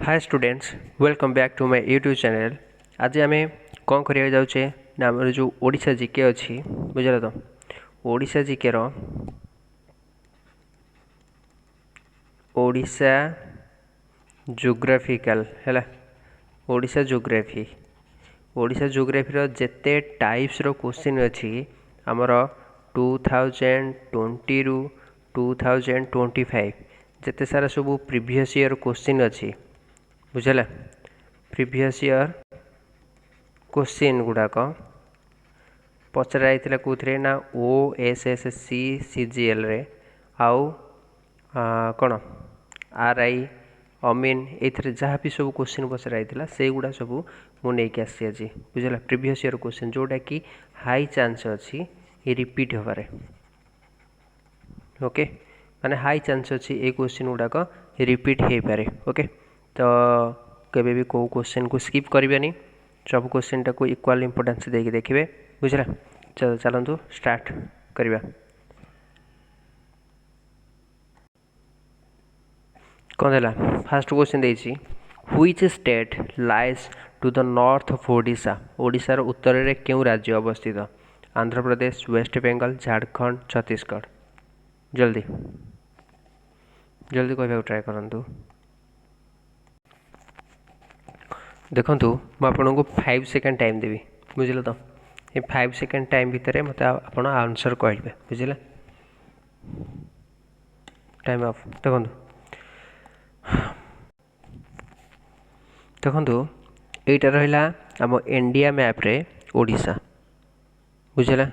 Hi students, welcome back to my YouTube channel. आज आम कौन करा जाऊे ना आम जो ओडिशा जीके अच्छी बुझल तो ओडिशा जीके ओडिशा जोग्राफिकल है ओडिशा जोग्राफी ओडिशा जोग्राफी जेते टाइप्स रो क्वेश्चन अच्छी आमर 2020 रु 2025 जेते सारा सब प्रीवियस ईयर क्वेश्चन अच्छी बुझला। प्रीवियस ईयर क्वेश्चन गुड़ाक पचरा कौन ना OSSC CGL रे आउ कौन RI अमीन ये जहाँ भी सब क्वेश्चन पचरा से गुड़ा सब मुझे आसी आज बुझला। प्रीवियस ईयर क्वेश्चन जोटा कि हाई चांस अच्छी रिपीट होबार ओके माने हाई चांस अच्छी ये क्वेश्चन गुड़ाक रिपीट हो पारे ओके। तो केबे भी को क्वेश्चन को स्किप करें सब क्वेश्चन टाक इक्वाल इंपोर्टेंस देके देखिए बुझला। चलो चलतु स्टार्ट करवा। कौन है फास्ट क्वेश्चन देछि which state lies to the north of Odisha ओडिशार उत्तर रे क्यों राज्य अवस्थित आंध्र प्रदेश वेस्ट बेंगल झारखंड छत्तीसगढ़। जल्दी जल्दी कहवा ट्राए करंतु। देखु मुझे 5 सेकेंड टाइम देवी बुझल तो ये 5 सेकेंड टाइम भितर मत आप आंसर कहे बुझे टाइम ऑफ। देखु यहाँ रहा आम इंडिया मैप रे ओडिशा बुझेगा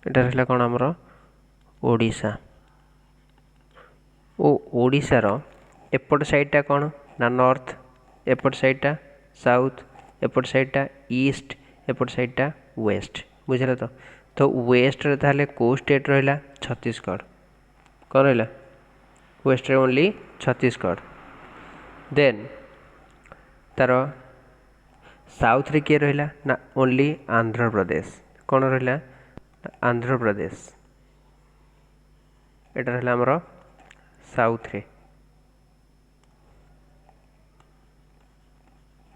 यहाँ रहा कौन आमर ओडिशा ओ ओडिशार एपट साइडटा कौन ना नॉर्थ एपट साइडटा साउथ एपट साइडटा ईस्ट एपट साइडटा वेस्ट बुझे तो वेस्ट रे ताले को स्टेट रहा छत्तीसगढ़ कौन रहा वेस्ट रे ओनली छत्तीसगढ़। देन तार साउथ रे किए रहा ना ओनली आंध्र प्रदेश कौन रहा आंध्र प्रदेश एटा रहा आमर साउथ रे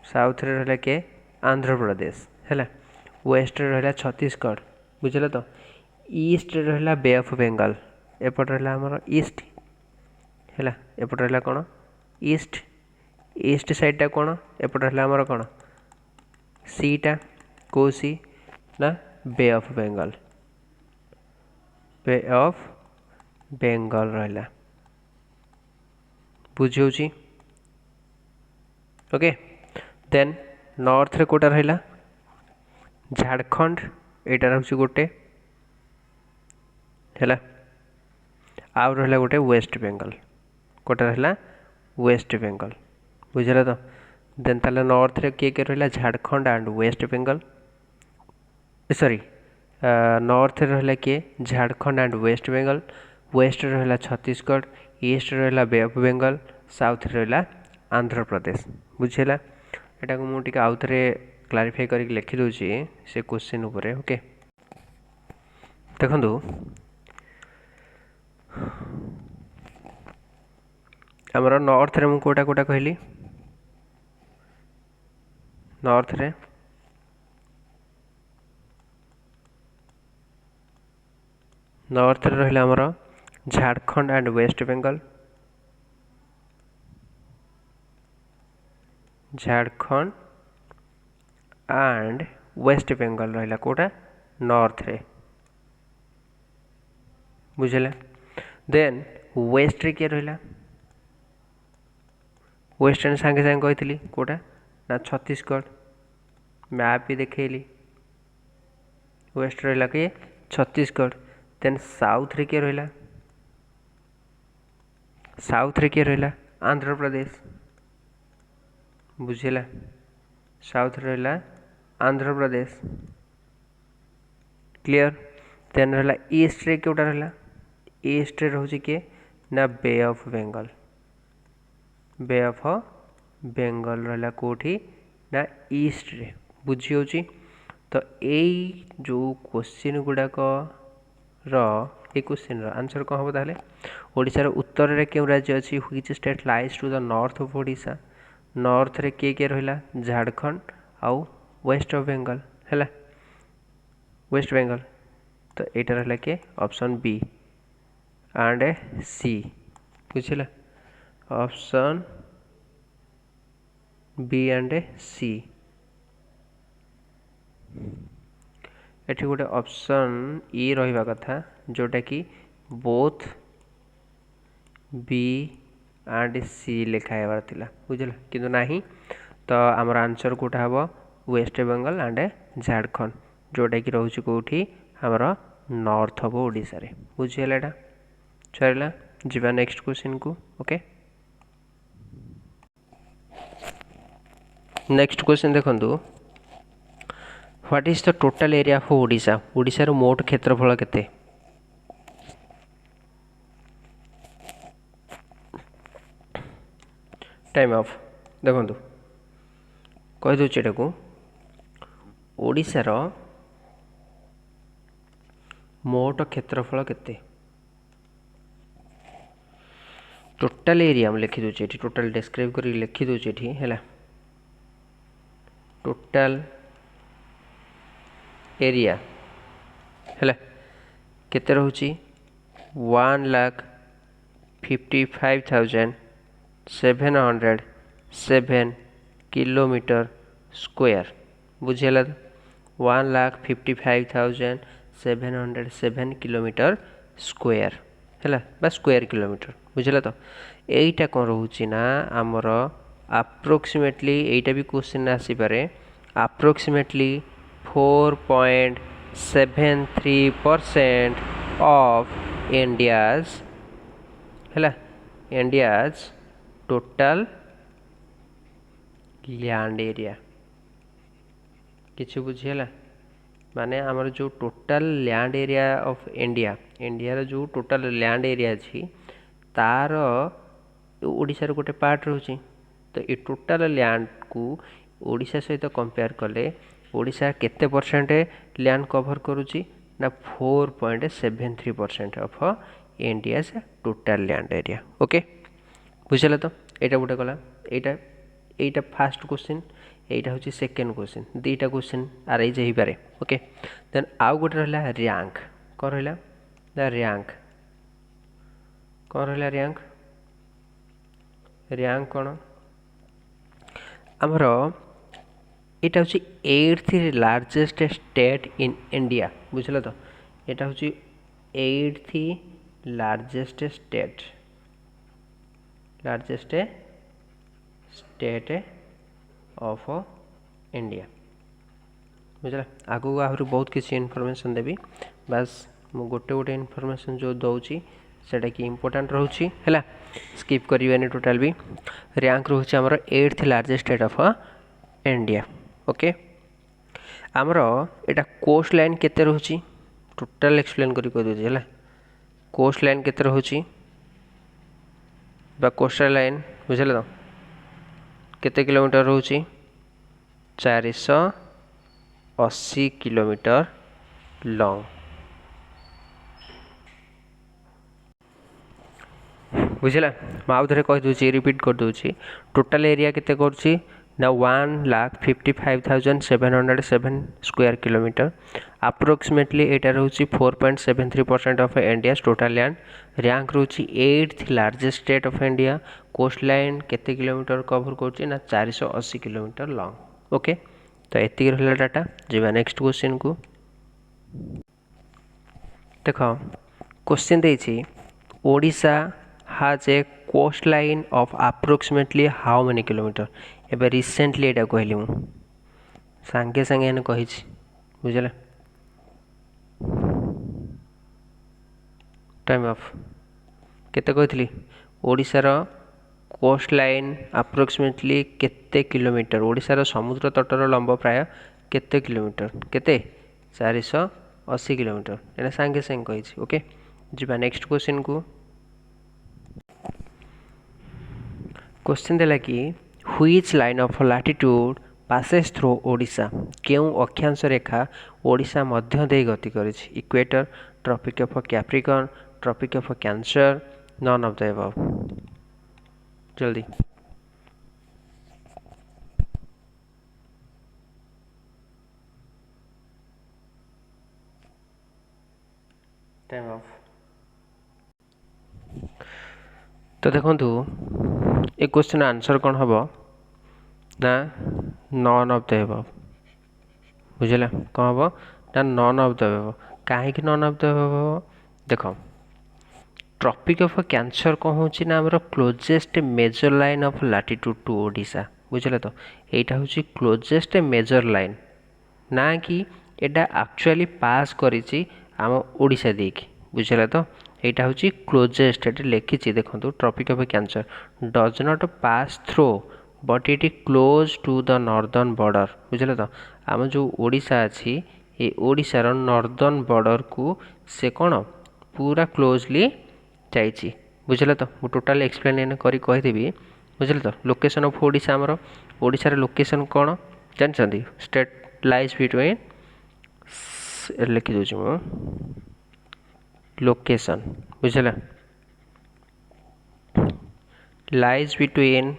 साउथ रे रहा किए आंध्र प्रदेश है वेस्ट रे रहा छत्तीसगढ़ बुझे तो ईस्ट रे रहा बे ऑफ बेंगल एपट रहा आमर ईस्ट है एपट रहा कौन ईस्ट ईस्ट साइडटा कौन एपट रहा आमर कौन सीटा को सी ना बे ऑफ बेंगल रहा बुझी ओके। देन नॉर्थ रे कोटा रहा झारखंड एटा हूँ गोटे है आउ रहा गोटे वेस्ट बेंगल कोटा रहा वेस्ट बेंगल बुझे तो। देन ताले नॉर्थ रे किए रहा Jharkhand and West Bengal sorry north रहा किए Jharkhand and West Bengal west रहा छत्तीसगढ़ ईस्ट रहा बे ऑफ बेंगल साउथ रहा आंध्र प्रदेश बुझेगा। यहाँ को मुझे आउ थे क्लारिफाई करके लिखिदे से क्वेश्चन उपरे ओके। देखु आमर नॉर्थ रे मु कोटा कोटा कहली नॉर्थ रे नॉर्थ रे रहा आमर Jharkhand and West Bengal Jharkhand and West Bengal रहा कोटा नॉर्थ रे बुझे। देन वेस्ट रे किए रहा वेस्ट सांगे सांगे कही कोटा ना छत्तीसगढ़ मैप भी देखली वेस्ट रहा किए छत्तीसगढ़। देन साउथ रे किए रहा साउथ रे किए रहा आंध्र प्रदेश बुझेगा साउथ रहा आंध्र प्रदेश क्लियर। देन रहा ईस्ट रे कोटा रहा ईस्ट रे रोचे किए ना बे ऑफ बेंगल रहा कोठी ना ईस्ट रे बुझी हो। तो यही जो क्वेश्चन गुड़ाक ये क्वेश्चन आंसर कौन हम ताले ओडिशार उत्तर रे क्यों राज्य अच्छी which state lies to the north of Odisha north रे किए रहिला झारखंड आउ वेस्ट ऑफ बेंगल है वेस्ट बेंगल तो यहाँ रहा किए ऑप्शन बी एंड सी बुझला ऑप्शन बी एंड सी एठी गोटे ऑप्शन ई रहिबा कथा जोटा कि बोथ बी एंड सी लिखा हेबार थिला बुझला किंतु नाही तो आमर आंसर कोटा हबो वेस्ट बेंगल एंड झारखंड जोटा कि रोचे कौटी आमर नॉर्थ ऑफ ओडिशा रे बुझीगला एटा चलला जीवा नेक्स्ट क्वेश्चन को ओके नेक्स्ट क्वेश्चन देखंतु what is the total area of Odisha Odisha रो मोट क्षेत्रफल केते टाइम ऑफ देखंतु कहि दोछि एटा को ओडिशा रो मोट क्षेत्रफल केते टोटल एरिया हम लिखि दोछि एठी टोटल डिस्क्राइब करी लिखि दोछि एठी हैला टोटल एरिया हैला केते रहउची 1,55,707 किलोमीटर स्क्वायर बुझेला 1,55,707 किलोमीटर स्क्वायर हैला बा स्क्वायर किलोमीटर बुझेला तो एटा कोन रहउची ना हमर अप्रोक्सीमेटली एटा भी क्वेश्चन आसी पारे approximately 4.73% of India's total land area किसी बुझीगला माने आमर जो total land area of India India रो जो टोटल लैंड एरिया अछि तार ओडिशा रो गोटे पार्ट रहउची तो ये टोटल लैंड को ओडिशा सहित कंपेयर कले ओडिशा केते परसेंट लैंड कवर करूची ना 4.73% of India total land area okay बुझला तो एटा गोटे गला एटा फर्स्ट क्वेश्चन एटा होची सेकंड क्वेश्चन दुईटा क्वेश्चन आरई जाई पारे ओके देन आउ गोटे रहला रैंक कोन रहला द रैंक कोन रहला रैंक कोन हमरो एटा होची 8th largest state in India बुझला तो एटा होची 8th largest state of India बुझला आगु आहरी बहुत किसी इनफॉरमेशन देबी बस मु गोटे इनफॉरमेशन जो दउची सेटा कि इंपोर्टेंट रहउची हैला स्किप करिवेनी टोटल भी रैंक रहउची हमर 8th largest state of India okay आमर एटा कोस्ट लाइन केते रहउची टोटल एक्सप्लेन करी कह दोछि हैला कोस्ट लाइन केते रहउची बा कोस्टल लाइन बुझला तो केते किलोमीटर रहउची 480 किलोमीटर लॉन्ग बुझला माउ धरे कह दोछि रिपीट कर दोछि टोटल एरिया केते करछि ना 1,55,707 स्क्वायर किलोमीटर अप्रोक्सीमेटली एटा रहउछि 4.73% of India's total land rank रहउछि 8th largest state of India coastline केते किलोमीटर कवर करछि ना 480 किलोमीटर लॉन्ग ओके तो एति रहला डाटा जेबा नेक्स्ट क्वेश्चन को देखो क्वेश्चन देछि Odisha has a coastline of approximately how many kilometer एबे रिसेंटली एटा कहली मु संगे संगे एने कहिछि बुझला टाइम ऑफ केते कहथली ओडिसा रो कोस्ट लाइन अप्रोक्सीमेटली केते किलोमीटर ओडिसा रो समुद्र तटर लंब प्राय केते किलोमीटर केते 480 किलोमीटर एने संगे संगे कहिछि ओके जिबा नेक्स्ट क्वेश्चन को क्वेश्चन देला कि which line of latitude passes through Odisha केउ अक्षांश रेखा ओडिशा मध्य दे गति करिछि equator tropic of Capricorn, tropic of Cancer, none of the above. जल्दी टाइम ऑफ। तो देखो ए क्वेश्चन आंसर कौन हम ना नॉन ऑफ द अबव। बुझे कौन हम ना नॉन ऑफ द अबव। कहीं नॉन ऑफ द अबव देख ट्रॉपिक ऑफ कैंसर कौन हो closest major line of latitude to Odisha. बुझे तो यहाँ हूँ क्लोजेस्ट मेजर लाइन ना कि एटा एक्चुअली पास करिछि आम ओडिशा देकी। बुझे तो यहाँ हूँ क्लोजेस्ट ये लिखी देखो tropic of cancer does not pass through but it close to the northern border. बुझे तो आम जो ओडिशा अच्छी ये ओडिशार नॉर्दर्न बॉर्डर को से कौन पूरा क्लोजली जाइए। बुझे तो मुझे टोटाल एक्सप्लेन करी कहीदेवी। बुझे तो लोकेशन ऑफ ओडिशा आमर ओडिशार लोकेशन कौन जानते स्टेट लाइज बिटवीन लिखी दूसरी मु लोकेशन। बुझे lies between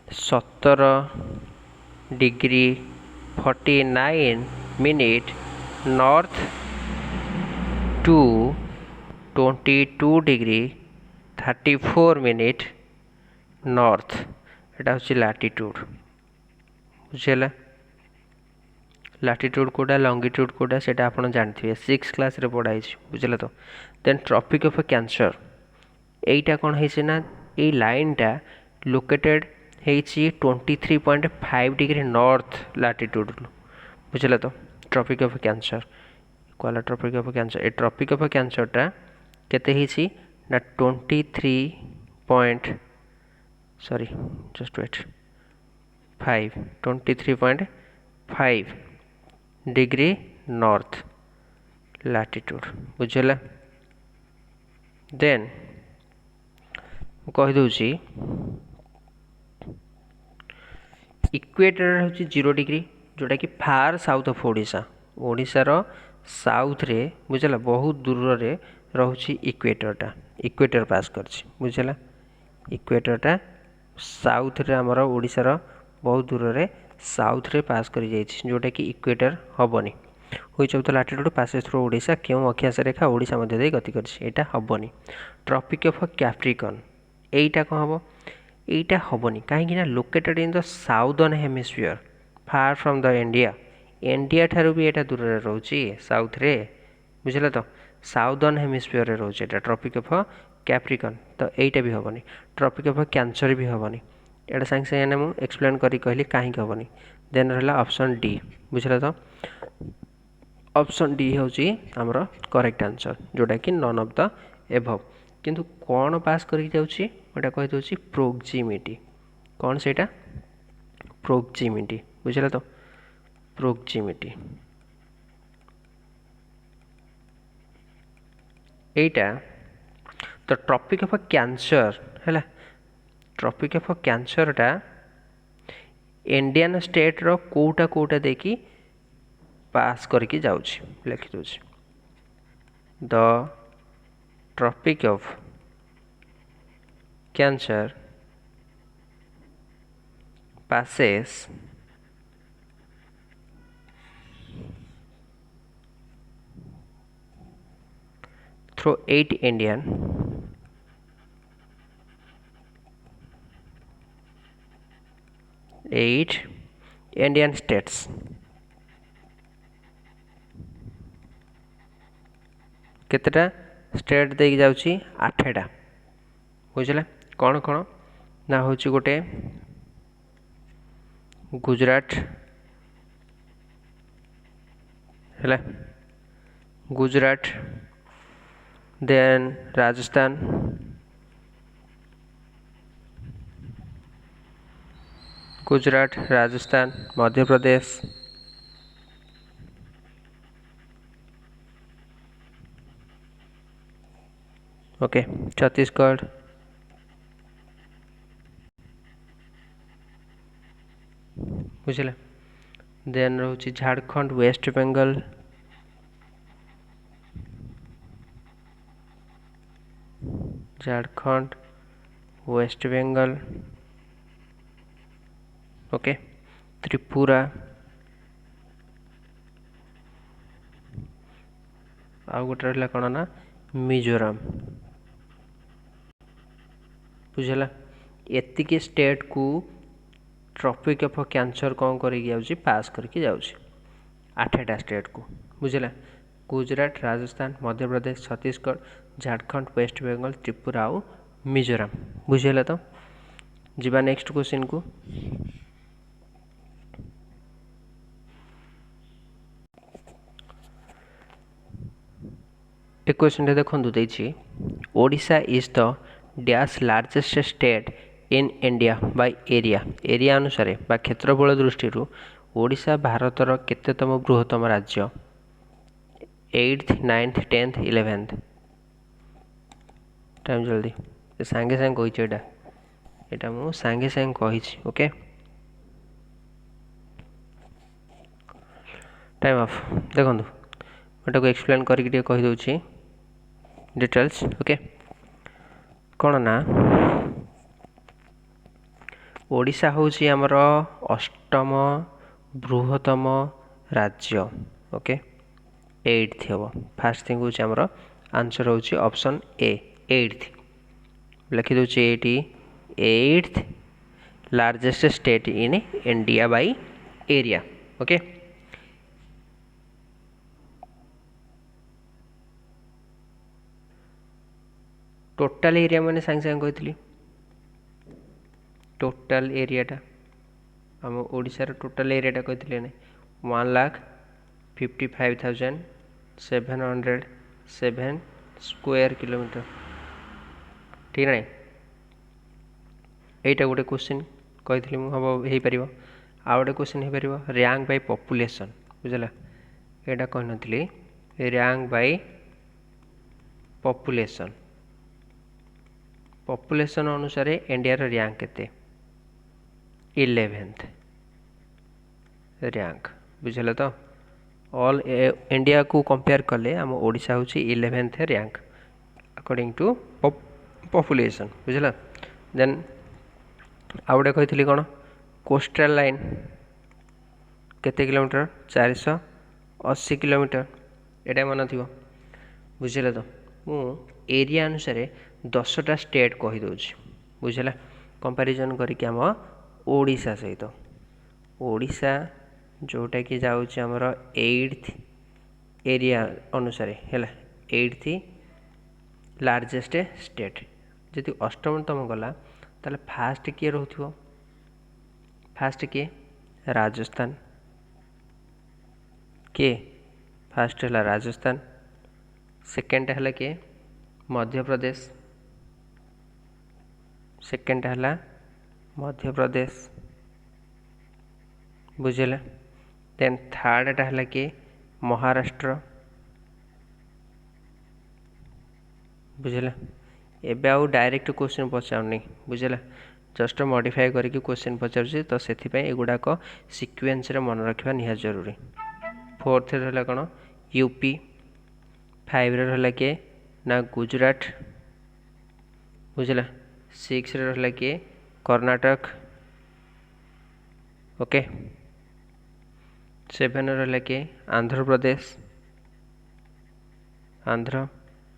17°49' north to 22°34' north. एटा हूँ लैटिट्यूड। बुझेगा लैटिट्यूड कोटा लंगिट्यूड कोटा से आप जानते 6 क्लास रे पढ़ाई। बुझे तो देन ट्रॉपिक ऑफ कैंसर यहीटा कौन है ना ये लाइनटा लोकेटेड है 23.5° नॉर्थ लैटिट्यूड। बुझे तो ट्रॉपिक ऑफ कैंसर कहला ट्रॉपिक ऑफ कैंसर ए ट्रॉपिक ऑफ कैंसरटा केते ही ना 23.5 नॉर्थ लैटिट्यूड। बुझेगा देन कहीदे इक्वेटर हूँ 0° जोटा कि फार साउथ ऑफ ओडिशा ओडिशार साउथ रे बुझेगा बहुत दूर रे रोचे इक्वेटरटा इक्वेटर पास कर। बुझेगा इक्वेटरटा साउथ रे आमर ओडिशार बहुत दूर रे साउथ रे पास कर जोटा कि इक्वेटर हेनी which of the latitude passes through Odisha क्यों अक्षांश रेखा ओडिशा मध्य दे गति करता हेनी। ट्रॉपिक ऑफ कैप्रिकॉर्न यहीटा कौन हम यहीटा हेनी कहीं located in the southern hemisphere far from the India India ठारू भी यहाँ दूर रोचे साउथ रे। बुझे तो साउदर्न हेमिस्फीयर रे रोचे ट्रॉपिक ऑफ कैप्रिकॉर्न तो यहीटा भी हेनी। ट्रॉपिक ऑफ कैंसर भी हेनी एटा सागे सागे मुझे एक्सप्लेन करी कहली कहीं हेनी। देन रहा ऑप्शन डी। बुझे तो ऑप्शन डी हूँ आमर करेक्ट आंसर जोटा कि नॉन ऑफ द एबव। किंतु कौन पास कर कहीदे प्रोक्सिमिटी कौन से प्रोक्सिमिटी। बुझे तो प्रोक्सिमिटी एटा तो ट्रॉपिक ऑफ कैंसर है ट्रॉपिक ऑफ कैंसरटा इंडियन स्टेट रो कोटा कोटा देखी पास करके जाऊँ लिखि दूसरी the tropic of Cancer passes through 8 Indian states। केतेटा स्टेट देख जाउची 8टा। बुझला कौन कौन ना हूँ गोटे गुजरात है गुजरात देन राजस्थान गुजरात राजस्थान मध्य प्रदेश ओके छत्तीसगढ़ बुझे देन रोचे Jharkhand West Bengal, Jharkhand West Bengal, okay, Tripura, आउ गोटे रहा कौन ना मिजोराम। बुझला एतिकी स्टेट को ट्रॉपिक ऑफ कैंसर कौन कर पास करके जाऊँगी 8टा स्टेट को। बुझला गुजरात, राजस्थान, मध्य प्रदेश, छत्तीसगढ़, झारखंड, वेस्ट बेंगल, त्रिपुरा और मिजोराम। बुझेगा तो जीवा नेक्स्ट क्वेश्चन को। एक क्वेश्चन देखते Odisha is the dash largest state in India by area. Area अनुसार बा क्षेत्रफल दृष्टि ओडिशा भारतर केतेतम बृहत्तम राज्य? 8th 9th 10th 11th time जल्दी सांगे सांगे कही एटा मु सांगे सांगे कही। ओके टाइम ऑफ देखो एटा को एक्सप्लेन करके कही दूची डिटेल्स। ओके कौन ना ओडिशा होची हमर अष्टम बृहत्तम राज्य। ओके 8th हम फास्ट थिंग हूँ आमर आंसर हूँ ऑप्शन ए 8th लिखी दूची एटी 8th largest state in India by area. Okay total area मैंने सांगे सांगे कही टोटल एरियाटा आम ओडिशार टोटल एरियाटा कही 1,55,707 स्क्वायर किलोमीटर। ठीक ना यहीटा गोटे क्वेश्चन कही हम हो पार। आउ गोटे क्वेश्चन हो पार रैंक बाय पॉपुलेशन। बुझला यहाँ कही नी रैंक बाय पॉपुलेशन। पॉपुलेशन अनुसार इंडिया रैंक केते 11th रैंक। बुझल तो ऑल इंडिया को कंपेयर कले आम ओडिशा हूँ 11th rank according to population. बुझला देन आउ गोटे कही कौन कोस्टल लाइन केते किलोमीटर 480 किलोमीटर एटा मन थी। बुझल तो मु एरिया अनुसार 10टा स्टेट कही दूची। बुझला कंपैरिजन करके आम ओडिशा सहित ओडिशा जोटा कि जाऊँच आमर 8th एरिया अनुसार है 8th लार्जेस्ट स्टेट। जदि अष्टमतम गला ताले फास्ट किए रोथो फास्ट किए राजस्थान किए फास्ट है राजस्थान सेकेंड है किए मध्य प्रदेश सेकेंड है मध्य प्रदेश। बुझेगा देन थर्डटा है कि महाराष्ट्र। बुझेगा एबे आउ डायरेक्ट क्वेश्चन पचारूनी। बुझेगा जस्ट मॉडिफाई करके क्वेश्चन पचारूँ तो से एगुड़ाक सिक्वेन्स मन रखा निहात जरूरी। 4th रहा कौन यूपी 5 रहा किए ना गुजरात। बुझला 6 रहा किए कर्नाटक। ओके 7 रहा किए आंध्र प्रदेश आंध्र।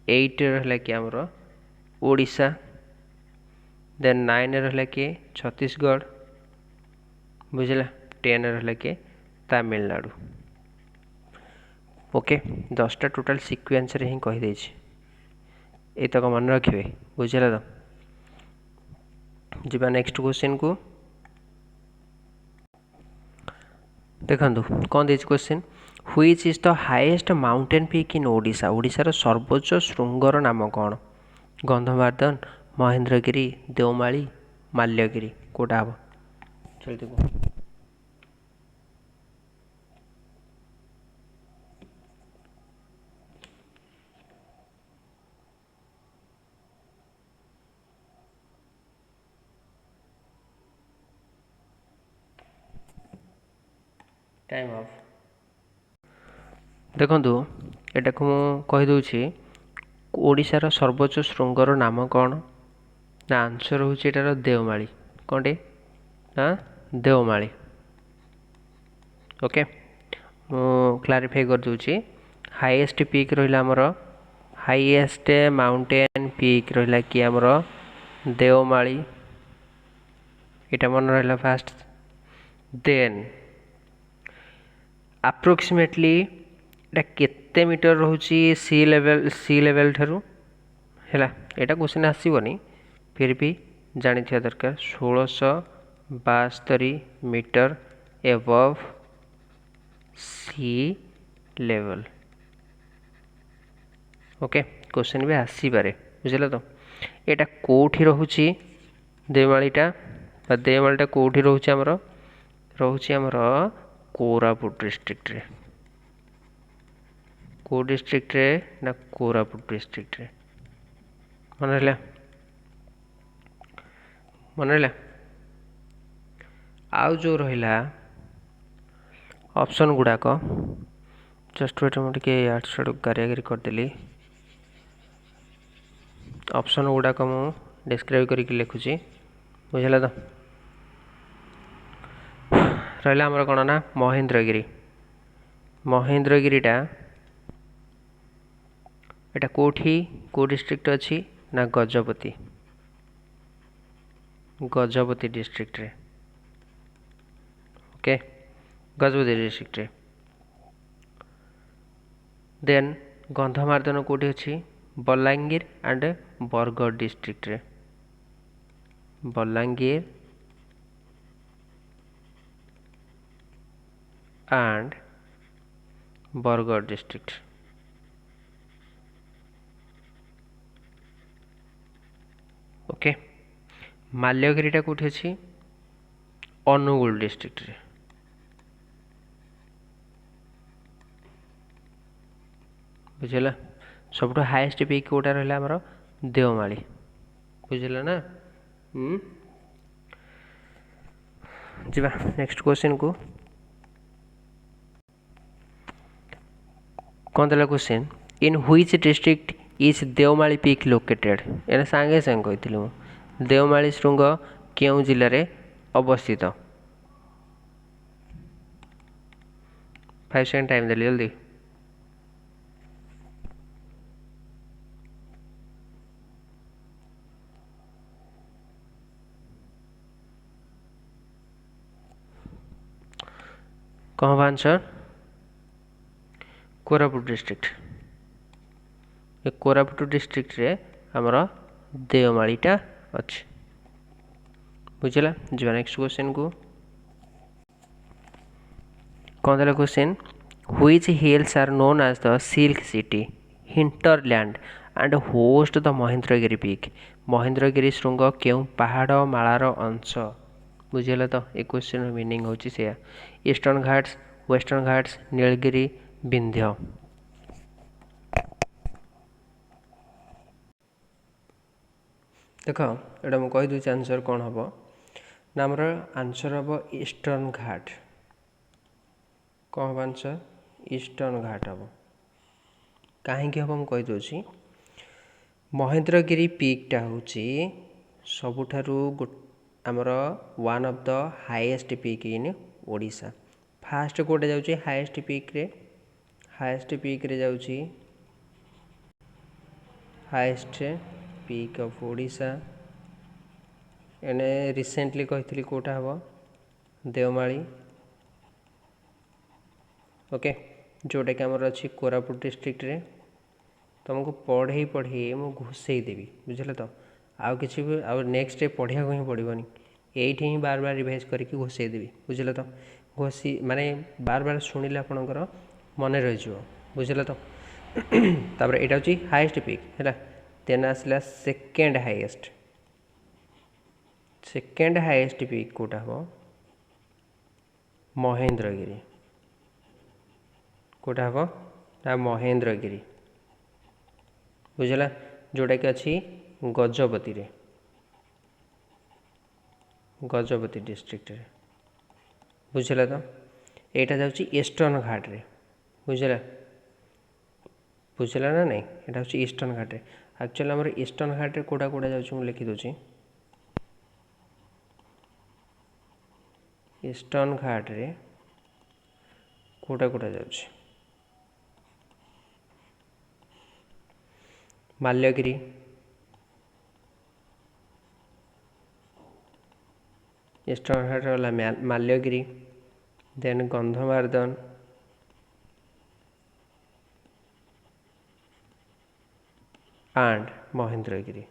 8 रहा किए आमर ओडिशा। देन 9 रहा किए छत्तीसगढ़। बुझला 10 रहा किए तमिलनाडु। ओके 10टा टोटाल सिक्वेन्स रे ही कही देछि ए तक मन रखिए। बुझला तो जीवा नेक्स्ट क्वेश्चन को देखो कौन देछि question which is the highest mountain peak in Odisha. ओडिशार सर्वोच्च शृंगर नाम कौन? गंधमार्दन महेंद्रगिरी देवमाली माल्यगिरी कोटा हम जल्दी को टाइम ऑफ देखु एटा को कहीदे ओडिशार सर्वोच्च श्रृंगर नाम कौन ना आंसर हूँ एटार देवमाली कौन टे ना देवमाली ओके मु क्लारिफाई कर दूची हाईएस्ट पीक रहा आमर हाईएस्ट माउंटेन पीक रहा कि आमर देवमाली इटा मन रहा फास्ट देन अप्रोक्सीमेटली एटा केते मीटर रोची सी लेवल ठारू हैला एटा क्वेश्चन आसीबनी फिर भी जानी थिया दरकार 1672 मीटर एबव सी लेवल ओके क्वेश्चन भी आसी पारे बुझल तो एटा कोठी रहूची देवमालीटा देवमालीटा कोठी रहूची हमर कोरापुट डिस्ट्रिक्ट रे को डिस्ट्रिक्ट रे ना कोरापुट डिस्ट्रिक्ट रे मन रहा आउ जो रहा ऑप्शन गुड़ाक जस्ट वेट मुझे आठ साइड गारियागिरी करदेली ऑप्शन गुड़ाक मु डिस्क्राइब करके लिखुची बुझला तो रहा आमर कौन ना महेंद्रगिरीटा एटा कोठी को डिस्ट्रिक्ट अच्छी ना गजपति डिस्ट्रिक्ट रे ओके गजपति डिस्ट्रिक्ट रे देन गंधमार्दन कोठी अच्छी बलांगीर एंड बरगढ़ डिस्ट्रिक्ट रे Balangir and Bargarh district okay माल्यगिरीटा कोठी अच्छी अनुगुल डिस्ट्रिक्ट रे बुझला सब हाईएस्ट पीक कोटा रहा आमर देवमाली बुझला ना जी नेक्स्ट क्वेश्चन को कौन देला question in which district is Devmali peak located एने सांगे सांगे कही देवमाली शृंग क्यों जिले में अवस्थित 5 सेकंड टाइम देली जल्दी कौन answer Koraput district Koraput district रे हमर देवमालीटा अच्छी बुझला जी नेक्स्ट क्वेश्चन को कौन देला question which hills are known as the silk city hinterland and host the Mahendragiri peak Mahendragiri शृंग क्यों पहाड़ मालार अंश बुझेगा तो ये क्वेश्चन मीनिंग होची से ईस्टर्न घाट्स वेस्टर्न घाट्स नीलगिरी विंध्य देख एटा मुझे कहीदे आंसर कौन हम ना आमर आंसर हम ईस्टर्न घाट कौन हम आंसर ईस्टर्न घाट हम कहीं हम मुझे कहीदे महेंद्रगिरी पीकटा हूँ सबुठारु आमर one of the highest peak in Odisha fast कोटे जाऊँ हाईएस्ट पीक रे जाऊँ हाईएस्ट पीक ऑफ ओडिशा एने रिसेंटली कही कोटा हम देवमाली ओके जोटा कि आमर अच्छी कोरापुट डिस्ट्रिक्ट रे तुमको पढ़े पढ़े मु घुसई देवी बुझल तो आउ कि नेक्स्ट डे पढ़िया ही पड़ोनी यही ही बार बार रिवाइज करके घोषे देवी बुझल तो घोषी माने बार बार शुणिले आपणकर मन रही बुझल तो तापर यहाँ हूँ हाईएस्ट पीक है देन आसला सेकेंड हाईएस्ट पीक कोटा हम महेंद्रगिरी कोटा हम ना महेंद्रगिरी बुझला जोटा कि अच्छी गजपति डिस्ट्रिक्ट रे बुझला तो एटा जाउची ईस्टर्न घाट रे बुझला बुझला ना नहीं एटा होची ईस्टर्न घाट रे एक्चुअली हमर ईस्टर्न घाट रे कोडा कोडा जाउची मु लिखि दोची ईस्टर्न घाट रे कोडा कोडा जाउची माल्यगिरी ईस्टर्न घाट वाला माल्यगिरी देन गंधमार्दन एंड महेंद्रगिरी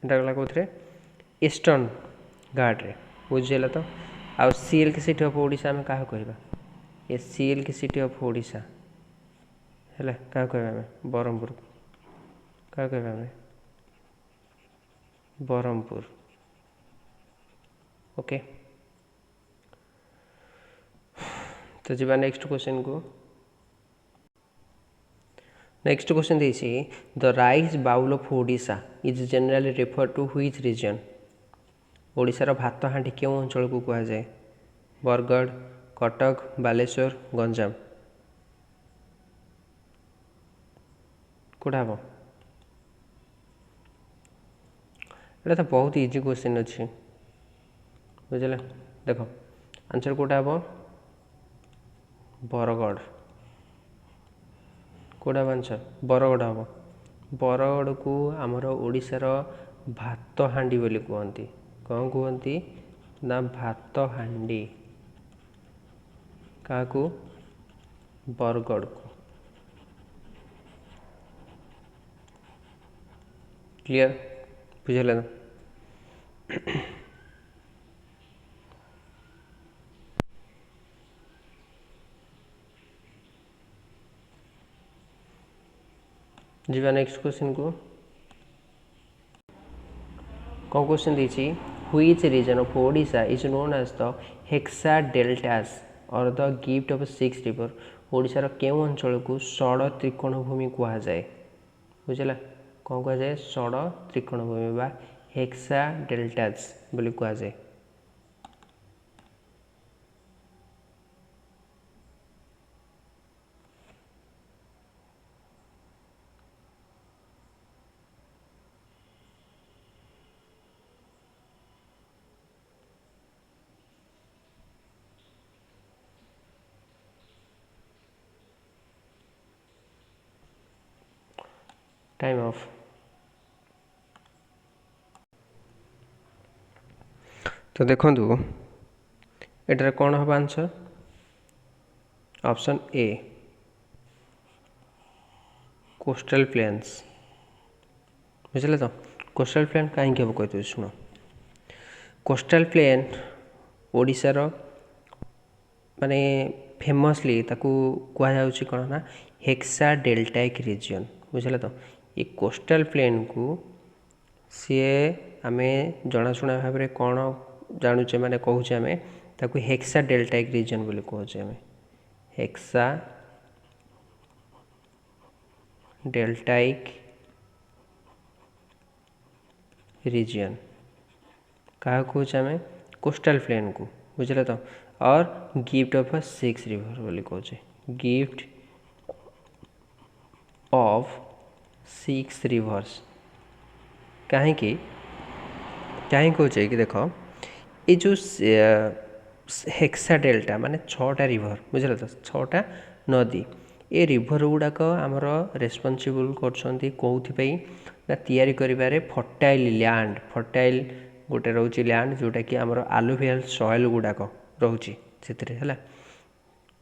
एटा गला कोथरे ईस्टर्न घाट रे बुझिला तो आ सिल्क सिटी ऑफ ओडिशा में काह कहबा ए सिल्क सिटी ऑफ ओडिशा हैला काह कहबा में बरहमपुर काह कहबा में बरहमपुर ओके तो जी नेक्स्ट क्वेश्चन को नेक्स्ट क्वेश्चन देसी the rice bowl of Odisha is generally refer to which region ओडिशार भात हांडी क्यों अंचल को कहा जाए बरगढ़ कटक बालेश्वर गंजाम कोड़ा हम एटा तो बहुत इजी क्वेश्चन अच्छी बुझे देख आंसर कोटा हम बरगढ़ कोड़ा आंसर बरगढ़ हम बरगढ़ को आमर ओडिशार भात हांडी बोली कहती कौन कहती ना भात हांडी क्या बरगढ़ को क्लियर बुझल ना जीवा नेक्स्ट क्वेश्चन को कौन क्वेश्चन दीची which region of Odisha is known as the hexa deltas or the gift of six river ओडिशार केउं अंचल को षड़ त्रिकोण भूमि कहा जाए बुझला कौन कहा जाए षड़ त्रिकोण भूमि बा हेक्सा डेल्टास बोली कहा जाए टाइम ऑफ तो देखु एटार कौन हम answer option A coastal planes बुझे तो कोस्टल प्लेन कहीं हम कहते शुण कोस्टल प्लेन ओडिशार माने फेमसली ताकू कहुँ कौन ना हेक्सा डेल्टाइक रीजन बुझे तो ये कोस्टल प्लेन को सी आम जनाशुना भाव में कौन जानुचे माने कहूचे आम ताकू हेक्सा डेल्टाइक रीजन बोली कहूचे आम हेक्सा डेल्टाइक रीजन क्या कहूचे आम कोस्टल प्लेन को बुझे तो और गिफ्ट ऑफ सिक्स रिवर बोली कहूचे गिफ्ट ऑफ सिक्स रिवर्स कहीं कहीं कहे कि देख ये जो हेक्सा डेल्टा माने छटा रिवर बुझे तो छटा नदी ये रिवर गुड़ाक आमर रेस्पॉन्सिबल कौन तैयारी करिबारे फर्टाइल लैंड फर्टाइल गोटे रोचे लैंड जोटा कि आमर आलुवियल सॉइल गुड़ाक रोचे से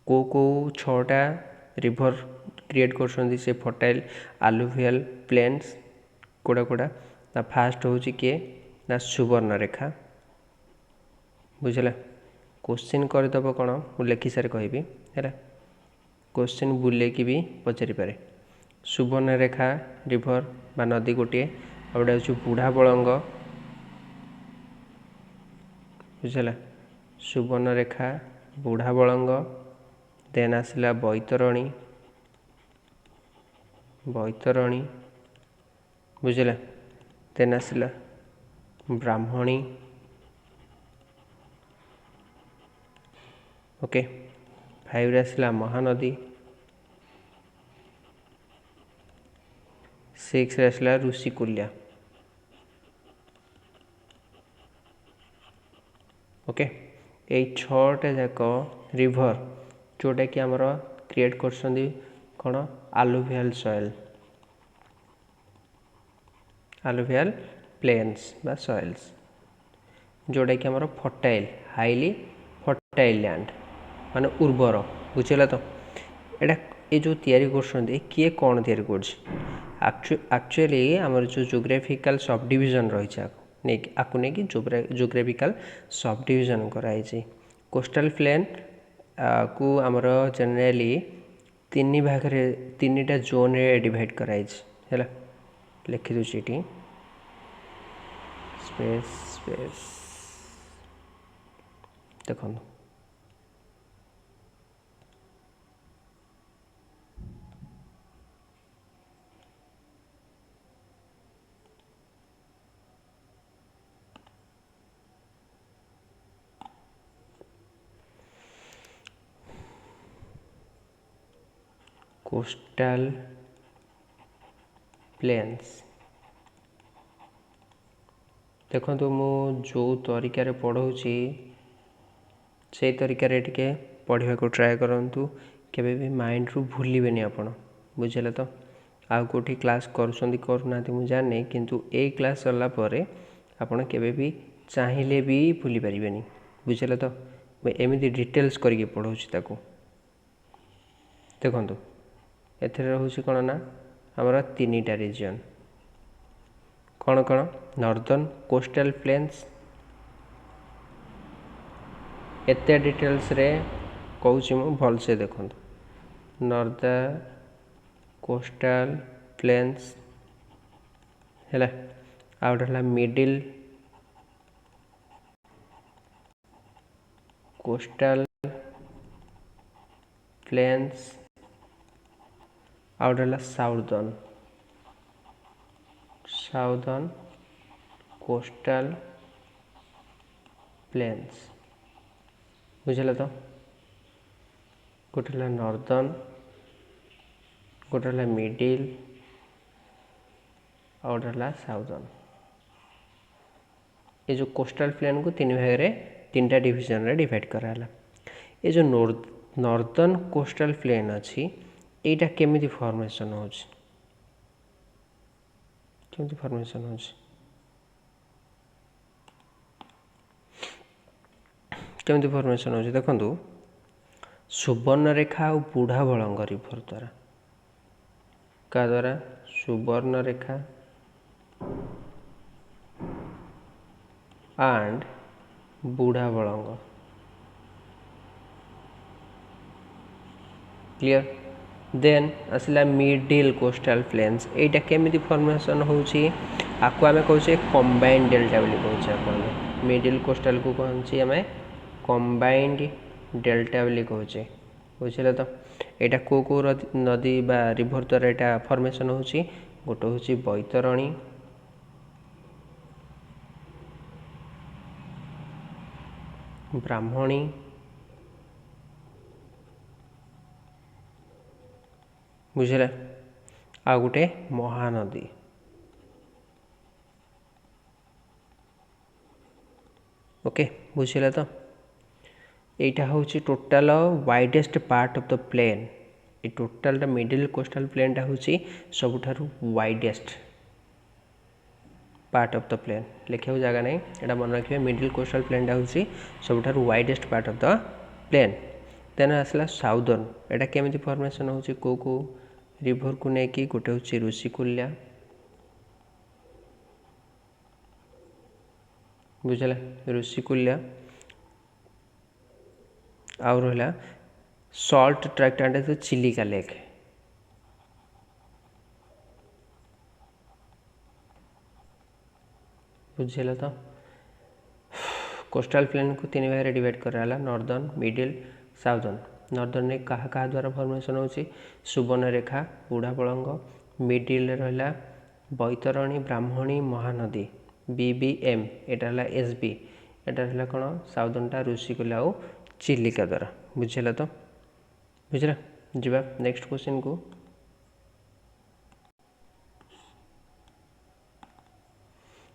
को छटा रिवर क्रिएट कर से फर्टाइल आलुवियल प्लेन्स कोड़ा कोड़ा ना फास्ट हूँ किए ना सुवर्णरेखा बुझला क्वेश्चन करदेव कौन मुझे लिखि सारे कहबी है क्वेश्चन बुले कि भी पचारि पारे सुवर्णरेखा रिवर बा नदी गोटे आ गोटे हूँ बुढ़ा बलंग बुझला सुवर्णरेखा बुढ़ा बलंग देन आसला बैतरणी बुझला देन आसला ब्राह्मणी ओके 5 रे आसला महानदी 6 रे आसला ऋषिकुल्या ओके ये 6टे जाक रिभर जोटा कि आमर क्रिएट कर कौन आलुवियल सॉइल आलुवियल प्लेन्स बा सॉइल्स जोटा कि आमर फर्टाइल हाईली फर्टाइल लैंड माने उर्वर बुझेगा तो एटा ये जो तैयारी कर किए कौन तैयारी एक्चुअली आमर जो जोग्राफिकल सब डिविजन रही आपको नहीं कि जोग्राफिकल सब डिविजन कराई कोस्टल प्लेन को आमर जनरली 3 भाग रे 3टा जोन रे डिवाइड कराई है लिखि दूसरी स्पेस स्पेस देखो कोस्टल प्लेन्स देखो मु जो तरीका पढ़ाऊँगी से तरीका टिके पढ़ा को ट्राए करूँ केबे भी माइंड रू भूलिबेनी आपण बुझेले तो आउ कोठी क्लास करूना मुझे जाने किंतु ए क्लास सरला परे आपण केबे भी चाहिए भी भूली पारिबेनी बुझेले तो एमती डिटेल्स करके पढ़ाऊँगी ताको देखो एथे रोचे कौन ना आमर 3टा रीजन कौन कौन नॉर्दर्न कोस्टल प्लेन्स एते डिटेल्स रे कहूँ मु भल से देखो नॉर्दर्न कोस्टल प्लेन्स है आउटा मिडिल कोस्टल प्लेन्स आउटा साउदर्न साउदर्न कोस्टल प्लेन्स बुझेगा तो गोटे नॉर्दर्न गोटे मिडिल और गोटे साउदर्न ये जो कोस्टल प्लेन को 3 भाग रे 3टा डिविजन रे डिवाइड कराला ये जो नॉर्दर्न कोस्टल प्लेन अच्छी एटा केमिति फॉर्मेशन हो फॉर्मेशन हो केमिति फॉर्मेशन हो देखो सुवर्णरेखा और बुढ़ा बलंग रिभर द्वारा क्या द्वारा सुवर्णरेखा एंड बुढ़ा बलंग क्लियर देन आसला मिडिल कोस्टल प्लेन्स एटा केमिति फॉर्मेशन होची आपको आमे कहूचे कंबाइंड डेल्टा बोली कहूचे आपण मिडिल कोस्टल को कहूची आमे कंबाइंड डेल्टा बोली कहूचे बुझिले तो एटा को नदी बा रिभर द्वारा एटा फॉर्मेशन होची गोटे होची बैतरणी ब्राह्मणी बुझिले आ गोटे महानदी ओके बुझिले तो एटा होची total widest part of the plain ये टोटल मिडिल कोस्टल प्लेन टा होची सबुठारु widest part of the plain लिखा जगह नहीं एटा मन रखिए मिडिल कोस्टल प्लेन टा होची सबुठारु widest part of the plain then आसला साउदर्न एटा केमिति फॉर्मेशन होची को रिभर को लेकिन गोटे होची ऋषिकुल्या बुझला ऋषिकुल्या आउ रहा salt tract and Chilika lake बुझेगा तो कोस्टल प्लेन को 3 भाग डिवाइड कराला नॉर्दर्न मिडिल साउदर्न नॉर्दर्न ने कहा कहा द्वारा फॉर्मेशन होची सुवर्णरेखा बुढ़ा बलंग मिडिल रहा बैतरणी ब्राह्मणी महानदी BBM एटा एसबी एटा कौन साउदर्न टा ऋषिकुल्या और चिलिका द्वारा बुझेगा तो बुझला जीवा नेक्स्ट क्वेश्चन को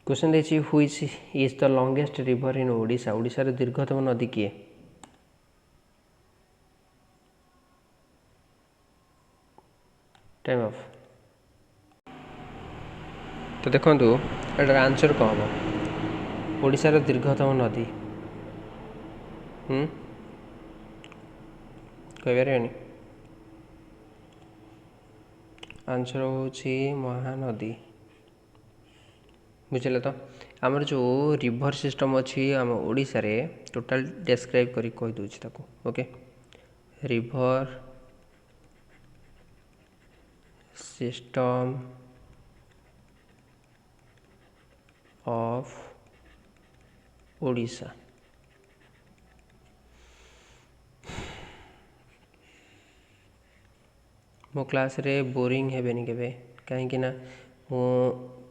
क्वेश्चन देखिए which is the longest river in Odisha Odisha रे दीर्घतम नदी किए टाइम ऑफ तो देखो एटार आंसर कौन हम ओडिशार दीर्घतम नदी कहीपर आंसर हूँ महानदी बुझे तो आमर जो रिवर सिस्टम अच्छी आम ओडिशा रे टोटाल डेस्क्राइब करी कही दूची ताको okay river system of Odisha मो क्लास रे बोरिंग हेबेनी केबे कहीं ना मु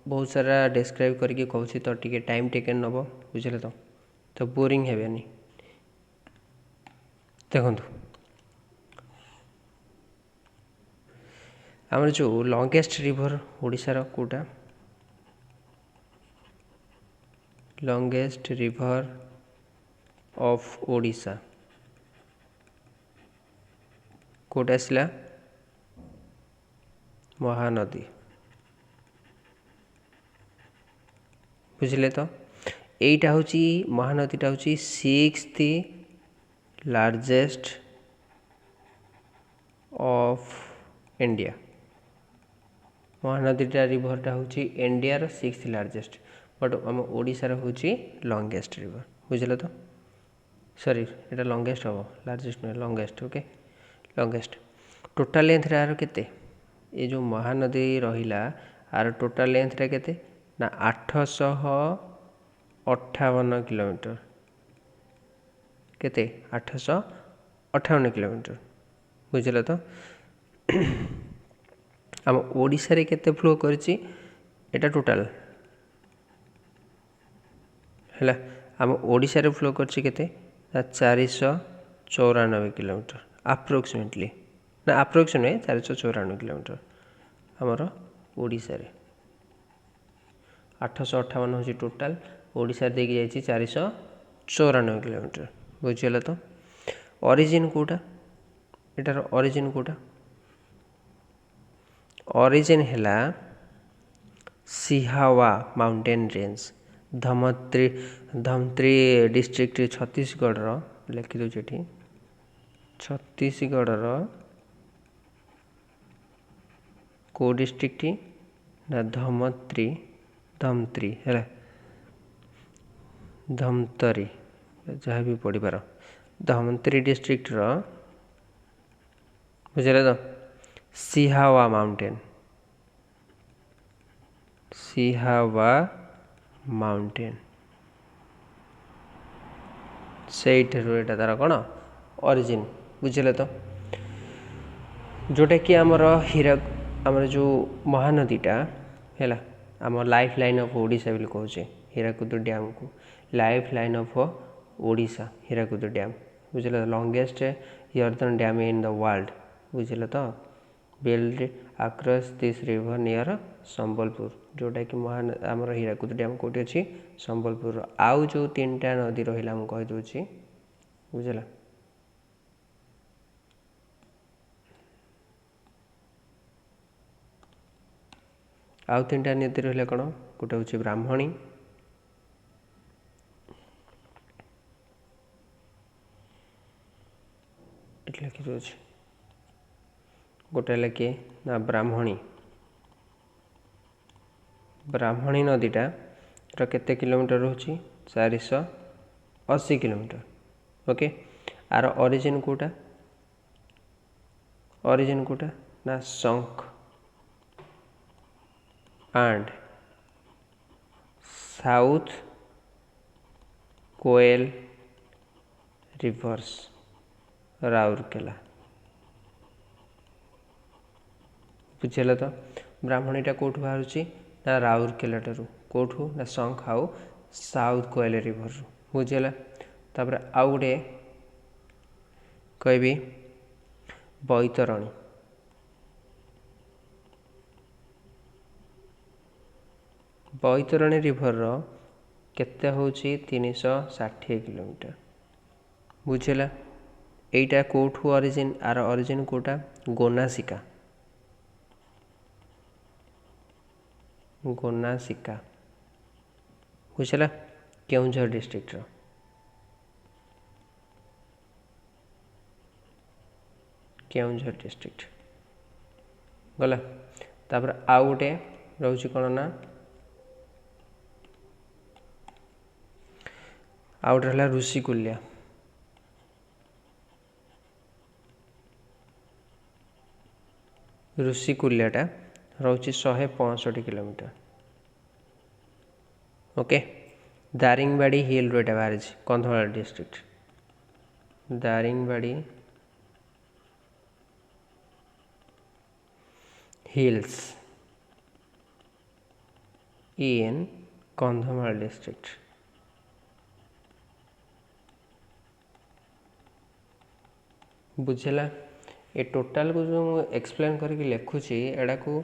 बहुत सारा डिस्क्राइब करके कहूँ तो टी टाइम टेकन नब बुझे तो बोरिंग हेबेनी देखो आमर जो लॉन्गेस्ट रिवर ओडिशार कोटा लॉन्गेस्ट रिवर ऑफ ओडिशा कोटा आसला महानदी बुझे तो यहीटा हूँ महानदीटा हूँ 6th लार्जेस्ट ऑफ इंडिया महानदीटा रिवरटा हूँ इंडिया 6th लार्जेस्ट बट आम ओडिशार हूँ लॉन्गेस्ट रिवर बुझे तो सॉरी एटा लॉन्गेस्ट हम लार्जेस्ट नुहे longest okay longest total length यार केते ये जो महानदी रहिला आर टोटाल लेंथ रे केते ना 858 किलोमीटर केते 858 किलोमीटर बुझल तो आम ओडिशा रे केते फ्लो करछि एटा टोटाल हैला आम ओडिशा रे फ्लो करछि केते 494 किलोमीटर अप्रोक्सीमेटली ना अप्रोक्सीमेट 494 किलोमीटर आमर ओडिशा रे 858 हूँ टोटाल ओडिशा देखिए जाइए 494 किलोमीटर बुझीगला तो ओरिजिन कोटा एटार ओरिजिन कोटा ओरिजिन हैला Sihawa mountain range Dhamtari district Chhattisgarh लिखि दूचे छत्तीसगढ़ को डिस्ट्रिक्ट ना धमत्री है धमतरी जहाँ भी पढ़ पार धमतरी डिस्ट्रिक्ट बुझे तो सिहावा माउंटेन से तार कौन ओरिजिन बुझे तो जोटा कि आमर आमर जो महानदीटा है आम लाइफ लाइन ऑफ ओडिशा भी कहे हीराकुद डैम को life line of Odisha Hirakud dam बुझे longest earthen dam in the world बुझे तो build across this river near Sambalpur जोटा कि महान आमर हीराकुद डैम कौटी अच्छी संबलपुर आउ जो 3टा नदी रहा मुझे कहीदे बुझला आउ 3टा नदी रहा कौन गोटे हूँ ब्राह्मणी लिखि दूँ गोटे किए ना ब्राह्मणी नदीटा केते किलोमीटर रोचे 480 किलोमीटर ओके आर ओरिजिन कोटा ना Sankh and south Koel rivers Rourkela बुझेगा तो ब्राह्मणीटा कौटू बाहर ना राउरकेला कौटू ना शंख आउ साउथ कोएल रिवर बुझेगा तापर आउ गोटे कहबी बैतरणी। बैतरणी रिभर केते होची 360 किलोमीटर। बुझेला एटा कोठू ओरिजिन आर ओरिजिन कोटा गोनासिका। गोनासिका बुझेला केउंझर डिस्ट्रिक्ट रो। केउंझर डिस्ट्रिक्ट गला तापर आउ गोटे रोची कोन ना आउट रहा ऋषिकुल्या। ऋषिकुल्याटा रोची 165 किलोमीटर। ओके दारिंगबाड़ी हिल रो एटा बाहर कंधमाल डिस्ट्रिक्ट। दारिंगबाड़ी हिल्स इन कंधमाल डिस्ट्रिक्ट। बुझेला ए टोटाल को जो एक्सप्लेन करके लिखुची एडा को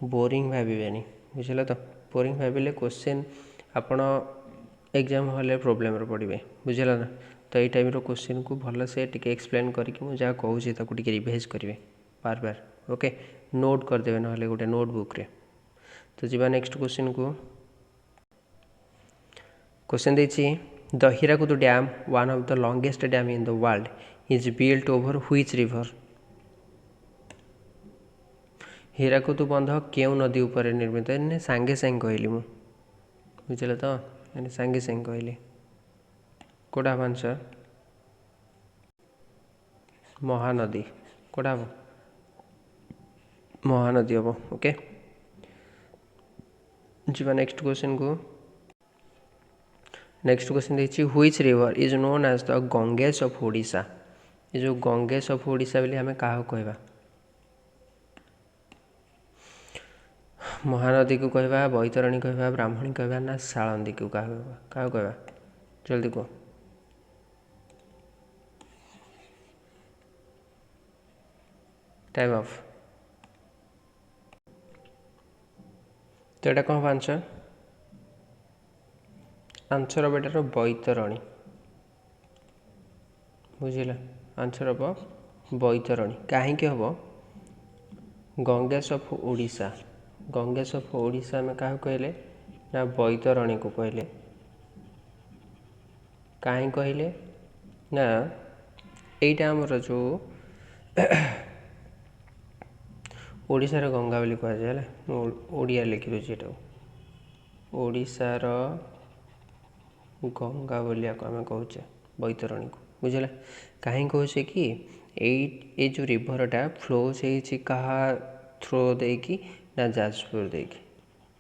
बोरिंग भावेनी। बुझेला तो बोरिंग भाविले क्वेश्चन आपण एग्जाम हॉल प्रोब्लेम रे पड़े। बुझेला ना तो ये टाइम रो क्वेश्चन को भल से टिके एक्सप्लेन करके मुझे जहाँ कहूँ ताकू टिके रिवाइज करेंगे बार बार। ओके नोट करदे ना गोटे नोटबुक रे। तो जी नेक्स्ट क्वेश्चन को क्वेश्चन देखिए the Hirakud dam one of the longest dam in the world is built over which river. Hirakud बंध केउ नदी उपर निर्मित है सांगे सांगे कहली मु बुझे तो सांगे सांगे कहली कोड़ा आंसर महानदी कोड़ा हम महानदी हम। ओके जी नेक्स्ट क्वेश्चन को नेक्स्ट क्वेश्चन देखिए which river is known as the Ganges of Odisha. ये जो गंगेस ऑफ ओडिशा बोली हमें क्या कहवा महानदी को कहवा बैतरणी कहवा ब्राह्मणी कहवा ना सालंदी को क्या कहवा जल्दी कह। टाइम ऑफ तो यहाँ कौन आंसर आंसर हम एटार बैतरणी। बुझिला आंसर हम बैतरणी कहीं हम गंगेस ऑफ ओडिशा। गंगेस ऑफ ओडिशा में क्या कहले ना बैतरणी को कहले कहीं कहले ना यहीटा आमर जो ओडिशार गंगा बोली कहुए ओडिया लिखि दूसरी ये ओडिशार गंगा बोली आम कहे बैतरणी को। बुझे कहीं कहे कि ये जो रिभरटा फ्लो से थ्रो दे कि ना जाजपुर दे कि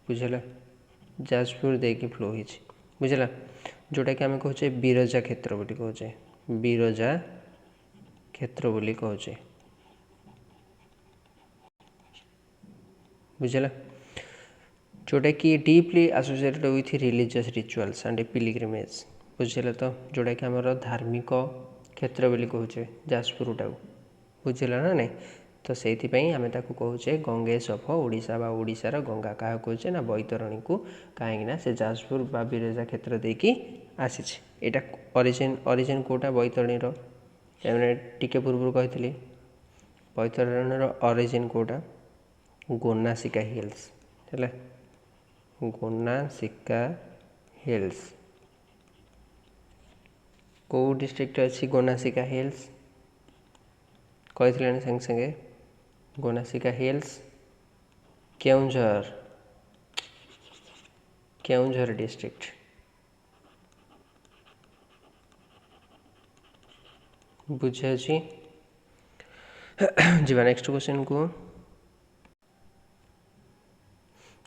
बुझेला जाजपुर दे कि फ्लो हो बुझेला जोटा कि आम कहे बिरजा क्षेत्र बोली कहे बिरजा क्षेत्र बोली कहे बुझेला जोटा कि deeply associated with religious rituals and pilgrimage. बुझेला तो जोटा कि आमर धार्मिक क्षेत्र बोली कहे जाजपुरटा बुझेला ना नहीं तो से आम कहे गंगेश ऑफ ओडिशा बा ओडिशार गंगा क्या कहे ना बैतरणी को कहीं से जाजपुर बा बिरजा क्षेत्र देकी आसी एटा ओरिजिन ओरिजिन कोटा बैतरणी टिके पूर्व कही बैतरणी ओरिजिन कोटा गोनासिका हिल्स है गोनासिका हिल्स कौ डिस्ट्रिक्ट अच्छी गोनासिका हिल्स कही संगे संगे गोनासिका हिल्स केउंझर केउंझर डिस्ट्रिक्ट। बुझे जी नेक्स्ट क्वेश्चन को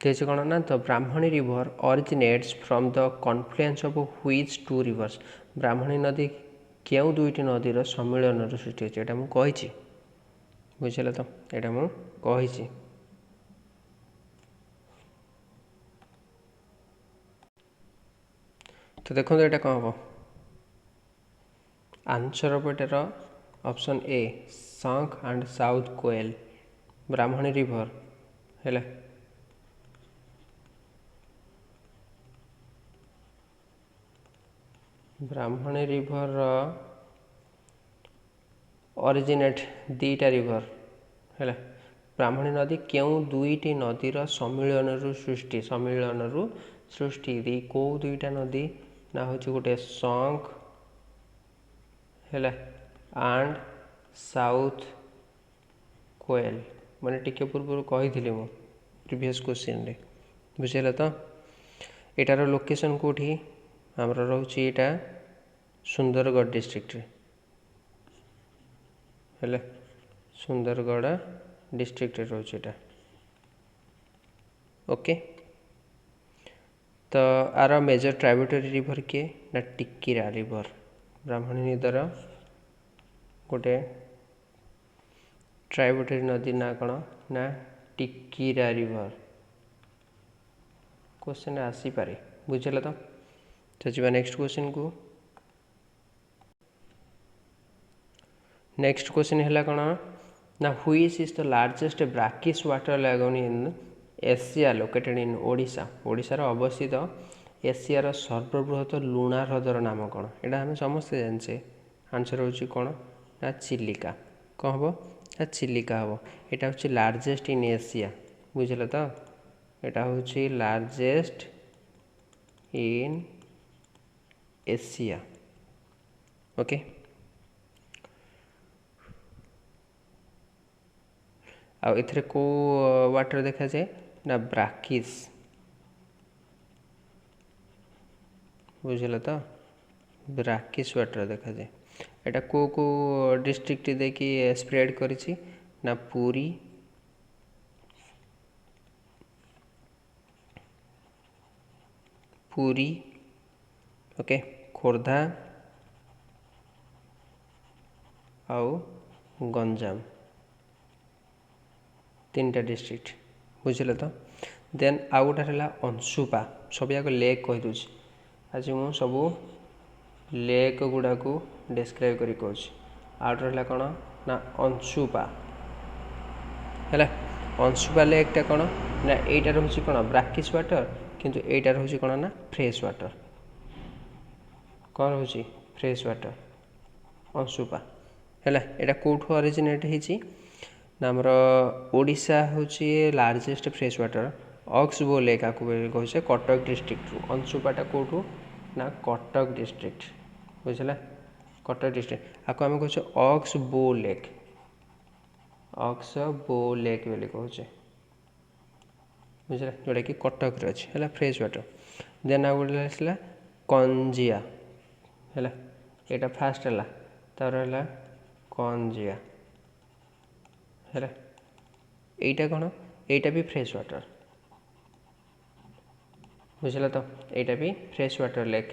जैसे कौन ना the Brahmani river originates from the confluence of which two rivers. Brahmani नदी क्यों दुईटी नदीर सम्मिलन सृष्टि होती है मुझे बुझे तो यहाँ मुझे तो देखो यहाँ कौन हम आंसर ऑफ एटार option A Shankh and south Koel Brahmani river है। ब्राह्मणी रिवर ओरिजिनेट दीटा रिवर है। ब्राह्मणी नदी क्यों दुईटी नदीर सम्मिलन सृष्टि कौ दुईटा नदी ना हूँ गोटे शंख है एंड साउथ कोएल मैंने टिके पूर्व कही मु प्रीवियस क्वेश्चन रे बुझेगा तो एटार लोकेशन कौटी आमर रोचे यहाँ सुंदरगढ़ डिस्ट्रिक्ट है। सुंदरगढ़ डिस्ट्रिक्ट रोचे यहाँ ओके। तो आर मेजर ट्राइब्यूटरी रिवर किए ना टिकिरा रिवर ब्राह्मणी नदीर गोटे ट्राइब्यूटरी नदी ना कौन ना टिकिरा रिवर क्वेश्चन आसीपे बुझेगा तो जी नेक्स्ट क्वेश्चन को। नेक्स्ट क्वेश्चन है कौन ना which is the largest brackish water lagoon in Asia located in Odisha ओडिशार अवस्थित एशियार सर्वबृहत लुणा ह्रदर नाम कौन यहाँ आम समस्ते जाने आंसर हो कौन ना चिलिका कौन हम ना चिलिका हम यहाँ हूँ लार्जेस्ट इन एशिया बुझल तो यहाँ हूँ लार्जेस्ट इन एशिया ओके। आउ एथरे को वाटर देखा जाए ना ब्राकिस बुझल तो ब्राकिस वाटर देखा जाए यहाँ को डिस्ट्रिक्ट देखी स्प्रेड करी ना पुरी पुरी ओके खोर्धा आउ गंजाम तीन टा डिस्ट्रिक्ट बुझल तो देन आउ गोटे है अंशुपा सब याक लेक कहीदे आज मु सब लेक गुड़ा को डिस्क्राइब करी कहूँ आउट रहा कौन ना अंशुपा है। अंशुपा लेकटा कौन ना यहीटा रोचे कौन ब्राकिश वाटर किंतु यहीटा रोचे कौन ना फ्रेश वाटर कौन रोचे फ्रेश वाटर अंशुपा है। यहाँ कौटू अरिजिनेट होती ना आमर ओडिशा हूँ लार्जेस्ट फ्रेश वाटर अक्सबो लेक आपको कहे कटक डिस्ट्रिक्ट रू अंशुपाटा कौटू ना कटक डिस्ट्रिक्ट बुझला कटक डिस्ट्रिक्ट आपको आम कहे अक्सबो लेक बोली कहे बुझला जोटा कि कटक रे अच्छे है फ्रेश वाटर। देन आउ गोटे आसला कंजिया है यहाँ फास्ट है तार है कंजिया है यहीटा कौन यहीटा भी फ्रेश वाटर बुझला तो यहीटा भी फ्रेश वाटर लेक।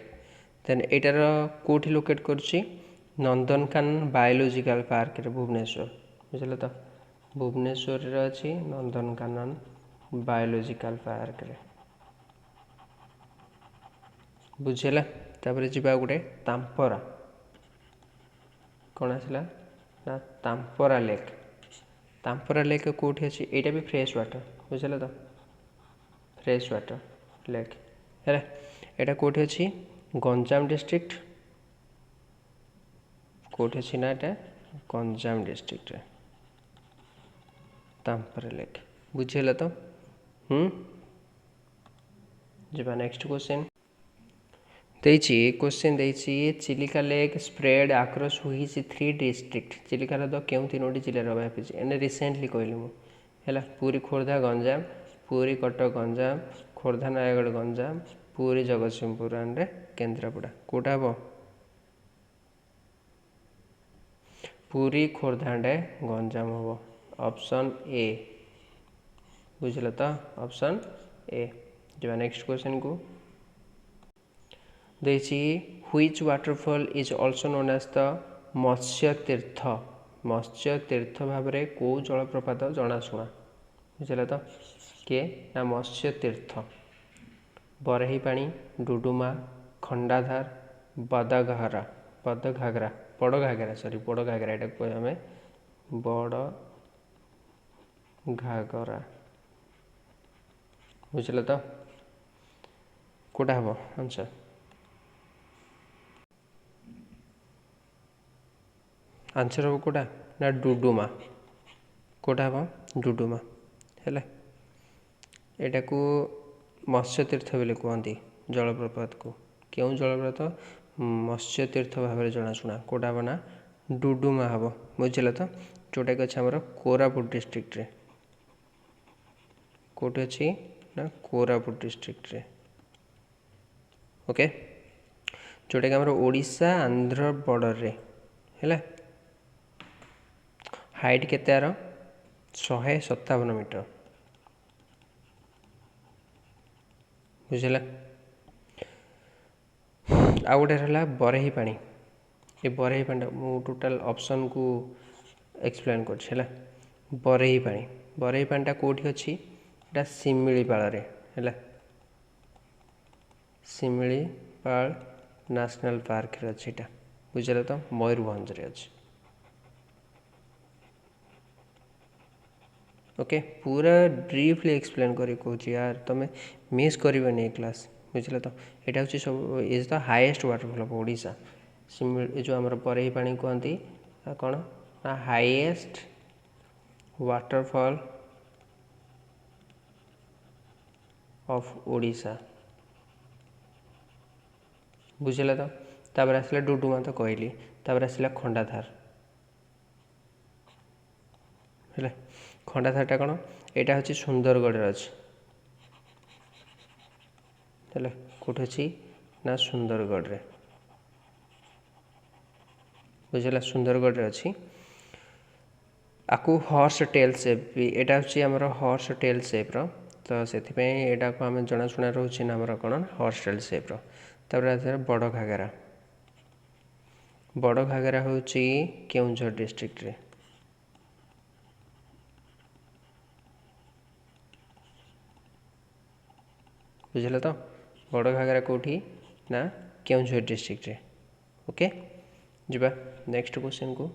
देन एटार कौटी लोकेट करुच्ची नंदनकानन बायोलॉजिकल पार्क रे भुवनेश्वर बुझला तो भुवनेश्वर अच्छी नंदनकानन बायोलॉजिकल पार्क रे बुझेगा। तापर जीवा गोटे तांपरा कौन आसला ना तांपरा लेक कौटी अच्छी यहाँ भी फ्रेश वाटर बुझल तो फ्रेश वाटर लेक है। यहाँ कौटी अच्छी गंजाम डिस्ट्रिक्ट कौटी अच्छी ना यहाँ गंजाम डिस्ट्रिक्ट तांपरा लेक बुझेगा तो जीवा next question question Chilika lake spread across which 3 district Chilika हृद क्यों 3टी जिले व्यापी एने रिसेंटली कहली मुझे पुरी खोर्धा गंजाम पुरी कटक गंजाम खोर्धा नयगढ़ गंजाम पुरी जगतसिंहपुर एंड केन्द्रापड़ा कौटा हम पुरी खोर्धा एंड गंजाम हम ऑप्शन ए बुझल तो ऑप्शन ए। जो नेक्स्ट क्वेश्चन को which waterfall is also known as the Matsya Tirtha भाव में कौ जलप्रपात जनाशुना बुझल तो किए ना मत्स्य तीर्थ बरही पानी डुडुमा खंडाधार बदघागरा बड़ घाघरा सॉरी बड़ घाघरा एटा को आम बड़ घाघरा बुझल तो कौटा हम आंसर आंसर हम कौटा ना डुडुमा कौटा हम डुडुमा है एटा को मत्स्य तीर्थ बोली कहते जलप्रपात को क्यों जलप्रपात मत्स्य तीर्थ भाव में जनाशुना कौटा हम ना डुडुमा हम बुझल तो जोटा कि अच्छे आम कोरापुट डिस्ट्रिक्ट रे कौट अच्छी ना कोरापुट डिस्ट्रिक्ट रे ओके जोटा कि आम ओडिशा आंध्र बॉर्डर रे है हाइट केते आर 157 मीटर बुझला आ गोटे रहा बरेही पानी ये बरेही पानी मु टोटाल ऑप्शन को एक्सप्लेन कर बरेही पानीटा कौटी अच्छी एटा शिमिलीपाल रे है शिमिलीपाल नेशनल पार्क रे अच्छी एटा बुझल तो मयूरभंज रे अच्छी ओके पूरा ब्रीफली एक्सप्लेन करी कहूँ यार तुम मिस करबनी क्लास बुझल तो यहाँ हूँ सब is the highest waterfall of Odisha जो आम बरेही पानी कहती कौन ना हाईएस्ट वाटरफॉल ऑफ ओडिशा बुझल तो तापर आसला डुडुमा तो कहली तापर आसला खंडाधार है खंडाधारटा कौन यहाँ हूँ सुंदरगढ़ अच्छी है कौट अच्छी ना सुंदरगढ़ रे बुझला सुंदरगढ़ रे अच्छी आपको हॉर्स टेल सेप भी यहाँ हूँ आमर हॉर्स टेल सेप रो तो से यहाँ को आम जनाशुना रोचे ना आमर कौन हॉर्स टेल सेप रो तापर बड़ घाघरा हूँ केउंझर डिस्ट्रिक्ट रे बुझल तो बड़ घाघरा कौटी ना केउंझर डिस्ट्रिक्ट रे ओके जीवा नेक्स्ट क्वेश्चन को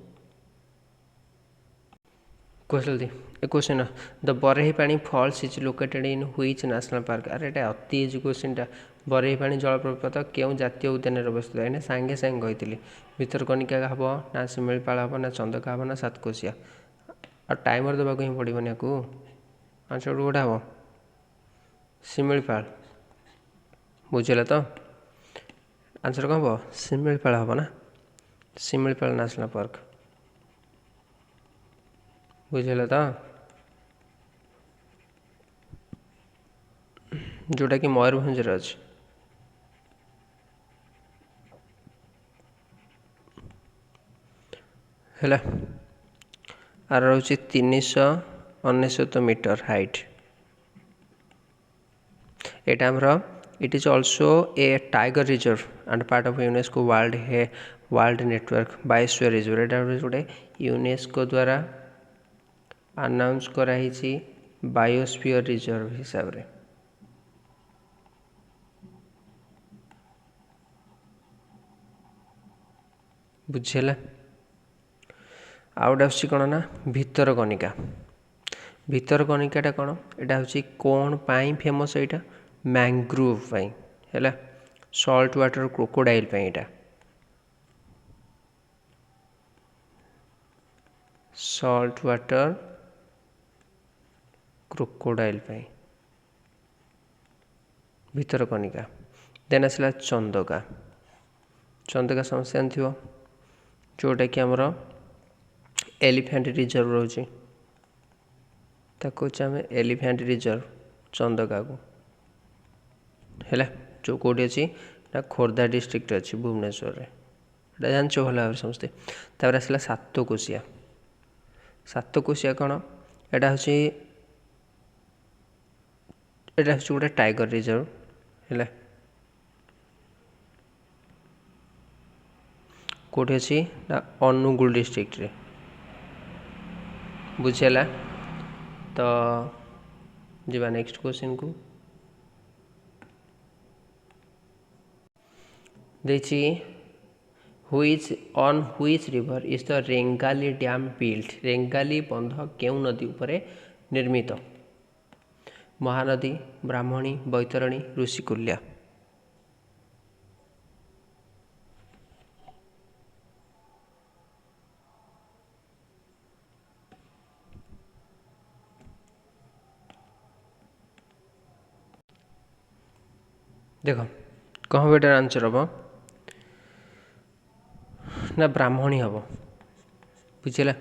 क्वेश्चन दी ए question the Barehipani falls is located in which national park अरे एटा अति इजी क्वेश्चनटा बरेही पानी जलप्रपात क्यों जातीय उद्यान अवस्थित एने सांगे सांगे कही भितरकनिका हम ना शिमिलीपाल हम ना चंदका हम ना सातकोशिया आ टाइमर देवाक ही पड़ोनी आपको आंसर गोटा हम शिमिलीपाल बुझल तो आंसर कौन हम शिमिलीपाल हम ना शिमिलीपाल नेशनल पार्क बुझल तो जोटा कि मयूरभंज अच्छी है आर रोचे 399 मीटर हाइट एटा हमर it is also a tiger reserve and part of UNESCO world network biosphere reserve एटा गोटे यूनेस्को द्वारा अनाउंस कराई बायोस्फीयर रिजर्व हिसाब रे बुझेला आउट आस कौन ना भितरकनिका भितरकनिकाटा कौन यहाँ हूँ कौन पाई फेमस यहाँ मैंग्रोव पाई है सॉल्ट वाटर क्रोकोडाइल पाई यहाँ सॉल्ट वाटर क्रोकोडाइल पाई भितरकनिका देन आसला चंदका चंदका समस्या थी जोटा कि आमर एलिफेंट रिजर्व रोचे ताको आम एलिफेंट रिजर्व चंदका को है जो कौटी अच्छी ना खोर्धा डिस्ट्रिक्ट अच्छी भुवनेश्वर रे एटा जानच भल भाव समस्ते तापर आसला सातकोशिया कौन यहाँ हूँ गोटे टाइगर रिजर्व है कौटी अच्छी ना अनुगुल डिस्ट्रिक्ट रे बुझेला तो जीवा नेक्स्ट क्वेश्चन को देखिए which on which river is the Rengali dam built Rengali बंध केउं नदी उपरे निर्मित महानदी ब्राह्मणी बैतरणी ऋषिकुल्या देख कह बेटार आंसर हम ना ब्राह्मणी हम बुझेगा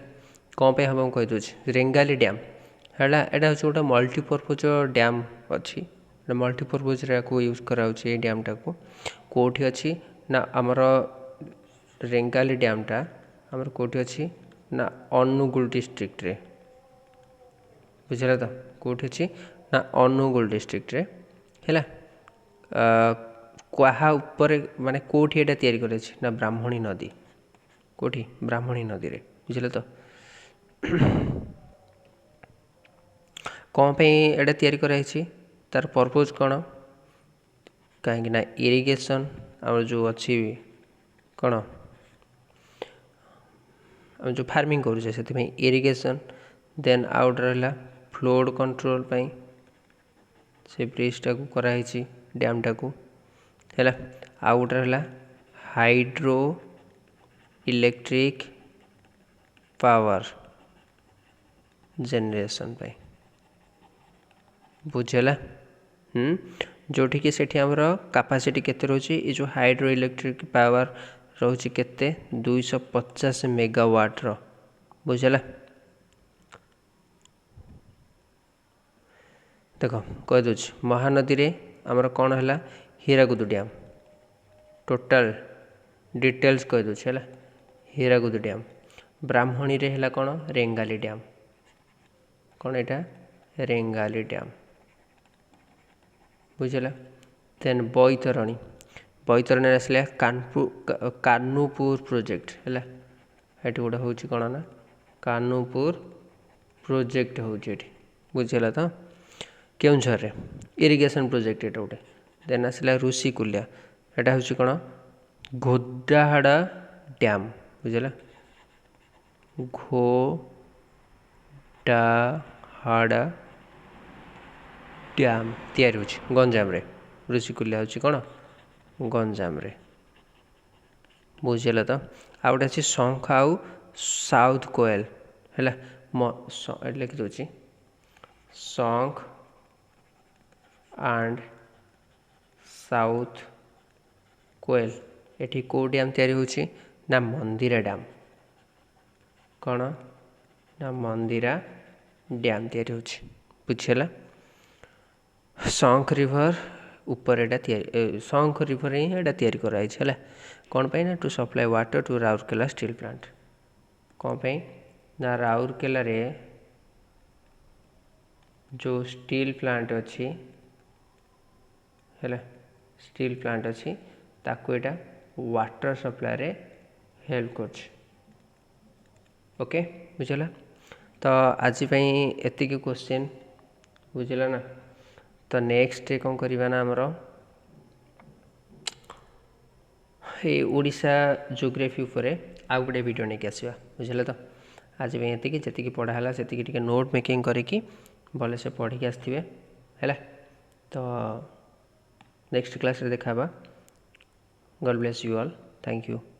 कौन पे हम कहीदे रेंगाली डैम है यहाँ हूँ गोटे मल्टीपर्पज डैम अच्छी मल्टीपर्पज यूज कराऊे डैमटा को कौटी अच्छी ना आमर रेंगाली डैमटा आमर कौटी अच्छी ना अनुगुल डिस्ट्रिक्ट रे बुझेगा तो कौटी अच्छी ना अनुगुल डिस्ट्रिक्ट रे है क्या उपरे माने कौटी एटा तैयारी करे ना ब्राह्मणी नदी कौटी ब्राह्मणी नदी रे बुझे तो कौन पे एटा तैयारी कराई तार पर्पज कौन कहीं ना इरिगेशन और जो अच्छी कौन आम जो फार्मिंग करुचे से इरिगेशन देन आउट रहा फ्लोड कंट्रोल पाई से ब्रिजटा को कराई डैमटा को है आउ गोटे रहा हाइड्रो इलेक्ट्रिक पावर जेनरेशन पाई बुझेला जोठी कि सेठी हमर कैपेसिटी केते रोची ए जो हाइड्रो इलेक्ट्रिक पावर रोची केते 250 मेगावाट रो बुझेला देखो कह दो महानदी रे हमर कौन है हीराकुद डैम टोटाल डिटेल्स कह दो हीराकुद डैम ब्राह्मणी रे है कौन रेंगाली डैम कौन एटा रेंगाली डैम बुझेला देन बैतरणी बैतरणी आसला कानूपुर प्रोजेक्ट है ये गोटे हूँ कौन ना कानूपुर प्रोजेक्ट हूँ बुझेला तो केउंझर रे इरिगेशन प्रोजेक्ट ये गोटे देन आसला ऋषिकुल्या एटा हूँ कौन घोडाहाड़ा डैम बुझेला घोडाहाड़ा डैम तैयारी होची गंजाम रे ऋषिकुल्या होची कौन गंजाम रे बुझेला तो आ गोटे अच्छी शंख आउ साउथ कोएल है लिखि दूची शंख एंड साउथ कोएल एठी को डैम तैयारी होची ना मंदिरा डैम कौन ना मंदिरा डैम तैयारी होची बुझेला शंख रिवर ऊपर एटा शंख रिवर ही एटा तैयारी कराई है कौन पे ना to supply water to Rourkela steel plant कौन पे ना राउरकेला रे जो स्टील प्लांट अच्छी है स्टील प्लांट अच्छी ताको एटा वाटर सप्लाई रे हेल्प कर ओके बुझला तो आज एति क्वेश्चन बुझला ना तो नेक्स्ट कौन करवा ना आमर ये ओडिशा जियोग्राफी उपरे आउ गोटे वीडियो नहीं आसवा बुझे तो आज ये जी पढ़ाला से नोट मेकिंग करके भले से पढ़ी आसवे है तो नेक्स्ट क्लास रे देखा God bless you all thank you.